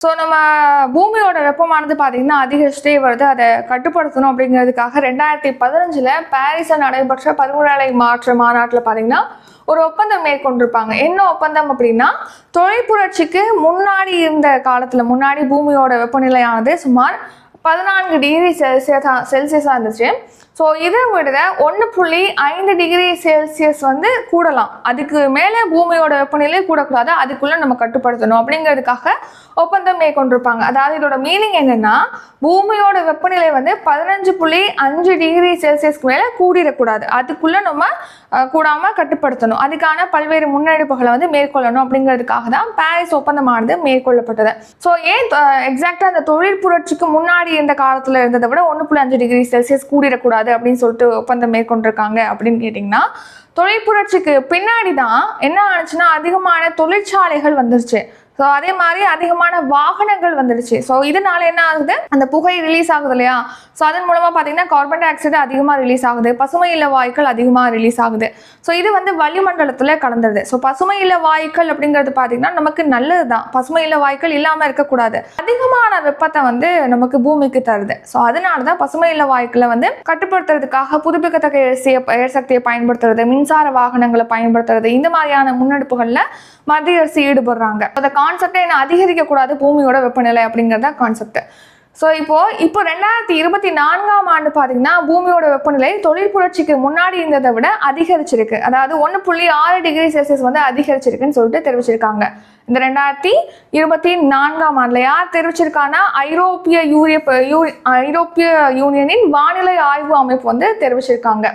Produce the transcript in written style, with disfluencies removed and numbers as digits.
So நம்ம பூமியோட வெப்பமானது பார்த்தீங்கன்னா அதிகரிச்சுட்டே வருது. அதை கட்டுப்படுத்தணும் அப்படிங்கிறதுக்காக 2015 பாரிஸில் நடைபெற்ற பருவநிலை மாற்ற மாநாட்டில் பார்த்தீங்கன்னா ஒரு ஒப்பந்தம் மேற்கொண்டிருப்பாங்க. என்ன ஒப்பந்தம் அப்படின்னா, தொழிற்புரட்சிக்கு முன்னாடி இருந்த காலத்தில் முன்னாடி பூமியோட வெப்பநிலையானது சுமார் 14 டிகிரி செல்சியஸாக இருந்துச்சு. ஸோ இதை விட 1.5 டிகிரி செல்சியஸ் வந்து கூடலாம். அதுக்கு மேலே பூமியோட வெப்பநிலை கூடக்கூடாது, அதுக்குள்ளே நம்ம கட்டுப்படுத்தணும் அப்படிங்கிறதுக்காக ஒப்பந்தம் மேற்கொண்டிருப்பாங்க. அதாவது இதோட மீனிங் என்னன்னா, பூமியோட வெப்பநிலை வந்து 15.5 டிகிரி செல்சியஸ்க்கு மேலே கூடிடக்கூடாது, அதுக்குள்ளே நம்ம கூடாமல் கட்டுப்படுத்தணும். அதுக்கான பல்வேறு முன்னெடுப்புகளை வந்து மேற்கொள்ளணும் அப்படிங்கிறதுக்காக தான் பாரிஸ் ஒப்பந்தமானது மேற்கொள்ளப்பட்டது. ஸோ ஏன் எக்ஸாக்டாக அந்த தொழிற்புரட்சிக்கு முன்னாடி இந்த காலத்தில் இருந்ததை விட 1.5 டிகிரி செல்சியஸ் கூடிடக்கூடாது அப்படின்னு சொல்லிட்டு ஒப்பந்தம் மேற்கொண்டிருக்காங்க அப்படின்னு கேட்டிங்கன்னா, தொழிற்புரட்சிக்கு பின்னாடி தான் என்ன ஆச்சுன்னா அதிகமான தொழிற்சாலைகள் வந்துருச்சு. ஸோ அதே மாதிரி அதிகமான வாகனங்கள் வந்துடுச்சு. ஸோ இதனால என்ன ஆகுது, அந்த புகை ரிலீஸ் ஆகுது இல்லையா? ஸோ அதன் மூலமாக பார்த்தீங்கன்னா கார்பன் டை ஆக்சைடு அதிகமாக ரிலீஸ் ஆகுது, பசுமை இல்ல வாயுக்கள் அதிகமாக ரிலீஸ் ஆகுது. ஸோ இது வந்து வளிமண்டலத்தில் கலந்துருது. ஸோ பசுமை இல்ல வாயுக்கள் அப்படிங்கிறது பார்த்தீங்கன்னா நமக்கு நல்லது தான். பசுமை இல்ல வாயுக்கள் இல்லாமல் இருக்கக்கூடாது. அதிகமான வெப்பத்தை வந்து நமக்கு பூமிக்கு தருது. ஸோ அதனால தான் பசுமை இல்ல வாயுக்களை வந்து கட்டுப்படுத்துறதுக்காக புதுப்பிக்கத்தக்க எரிசக்தியை பயன்படுத்துறது, மின்சார வாகனங்களை பயன்படுத்துறது, இந்த மாதிரியான முன்னெடுப்புகளில் மத்திய அரசு ஈடுபடுறாங்க. அந்த கான்செப்டே என்ன அதிகரிக்க கூடாது பூமியோட வெப்பநிலை அப்படிங்கிறத கான்செப்ட். ஸோ இப்போ 2024ஆம் ஆண்டு பார்த்தீங்கன்னா பூமியோட வெப்பநிலை தொழிற்புரட்சிக்கு முன்னாடி இருந்ததை விட அதிகரிச்சிருக்கு. அதாவது 1.6 டிகிரி செல்சியஸ் வந்து அதிகரிச்சிருக்குன்னு சொல்லிட்டு தெரிவிச்சிருக்காங்க. இந்த 2024ஆம் ஆண்டுல யார் தெரிவிச்சிருக்காங்கன்னா ஐரோப்பிய யூனியனின் வானிலை ஆய்வு அமைப்பு வந்து தெரிவிச்சிருக்காங்க.